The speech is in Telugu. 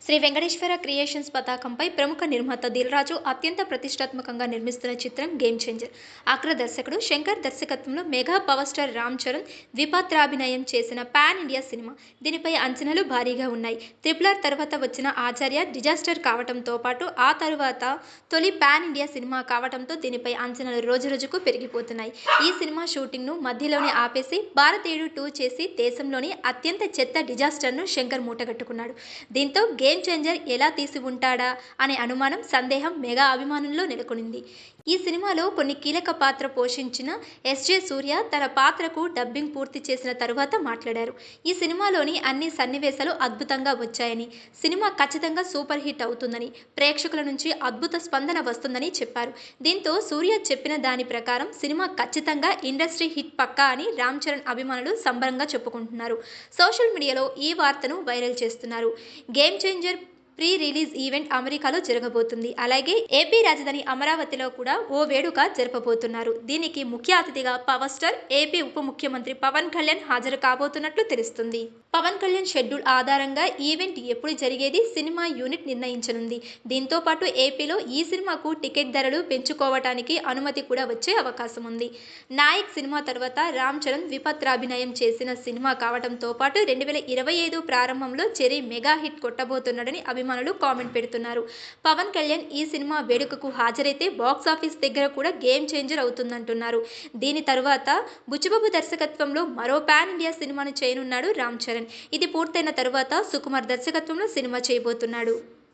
శ్రీ వెంకటేశ్వర క్రియేషన్స్ పతాకంపై ప్రముఖ నిర్మాత దిల్ రాజు అత్యంత ప్రతిష్టాత్మకంగా నిర్మిస్తున్న చిత్రం గేమ్ చేంజర్. అగ్ర దర్శకుడు శంకర్ దర్శకత్వంలో mega power star Ram Charan ద్విపాత్రాభినయం చేసిన పాన్ ఇండియా సినిమా. దీనిపై అంచనాలు భారీగా ఉన్నాయి. త్రిపులర్ తర్వాత వచ్చిన ఆచార్య డిజాస్టర్ కావడంతో పాటు ఆ తరువాత తొలి పాన్ ఇండియా సినిమా కావడంతో దీనిపై అంచనాలు రోజురోజుకు పెరిగిపోతున్నాయి. ఈ సినిమా షూటింగ్ను మధ్యలోనే ఆపేసి భారతీయుడు 2 చేసి దేశంలోని అత్యంత చెత్త డిజాస్టర్ను శంకర్ మూటగట్టుకున్నాడు. దీంతో గేమ్ చేంజర్ ఎలా తీసి ఉంటాడా అనే అనుమానం, సందేహం మెగా అభిమానుల్లో నెలకొనింది. ఈ సినిమాలో కొన్ని కీలక పాత్ర పోషించిన ఎస్జే సూర్య తన పాత్రకు డబ్బింగ్ పూర్తి చేసిన తరువాత మాట్లాడారు. ఈ సినిమాలోని అన్ని సన్నివేశాలు అద్భుతంగా వచ్చాయని, సినిమా ఖచ్చితంగా సూపర్ హిట్ అవుతుందని, ప్రేక్షకుల నుంచి అద్భుత స్పందన వస్తుందని చెప్పారు. దీంతో సూర్య చెప్పిన దాని ప్రకారం సినిమా ఖచ్చితంగా ఇండస్ట్రీ హిట్ పక్కా అని రామ్ చరణ్ అభిమానులు సంబరంగా చెప్పుకుంటున్నారు. సోషల్ మీడియాలో ఈ వార్తను వైరల్ చేస్తున్నారు. Game changer pre release event అమెరికాలో జరగబోతుంది. అలాగే ఏపీ రాజధాని అమరావతిలో కూడా ఓ వేడుక జరపబోతున్నారు. దీనికి ముఖ్య అతిథిగా పవర్ స్టార్, ఏపీ ఉప ముఖ్యమంత్రి పవన్ కళ్యాణ్ హాజరు కాబోతున్నట్లు తెలుస్తుంది. పవన్ కళ్యాణ్ షెడ్యూల్ ఆధారంగా ఈవెంట్ ఎప్పుడు జరిగేది సినిమా యూనిట్ నిర్ణయించనుంది. దీంతో పాటు ఏపీలో ఈ సినిమాకు టికెట్ ధరలు పెంచుకోవటానికి అనుమతి కూడా వచ్చే అవకాశం ఉంది. నాయక్ సినిమా తర్వాత రామ్ చరణ్ ద్విపాత్రాభినయం చేసిన సినిమా కావడంతో పాటు 2025 ప్రారంభంలో చెర్రీ మెగా హిట్ కొట్టబోతున్నాడని అభిమానులు కామెంట్ పెడుతున్నారు. పవన్ కళ్యాణ్ ఈ సినిమా వేడుకకు హాజరైతే బాక్సాఫీస్ దగ్గర కూడా గేమ్ చేంజర్ అవుతుందంటున్నారు. దీని తరువాత బుచ్చిబాబు దర్శకత్వంలో మరో పాన్ ఇండియా సినిమాను చేయనున్నాడు రామ్ చరణ్. ఇది పూర్తయిన తరువాత సుకుమార్ దర్శకత్వంలో సినిమా చేయబోతున్నాడు.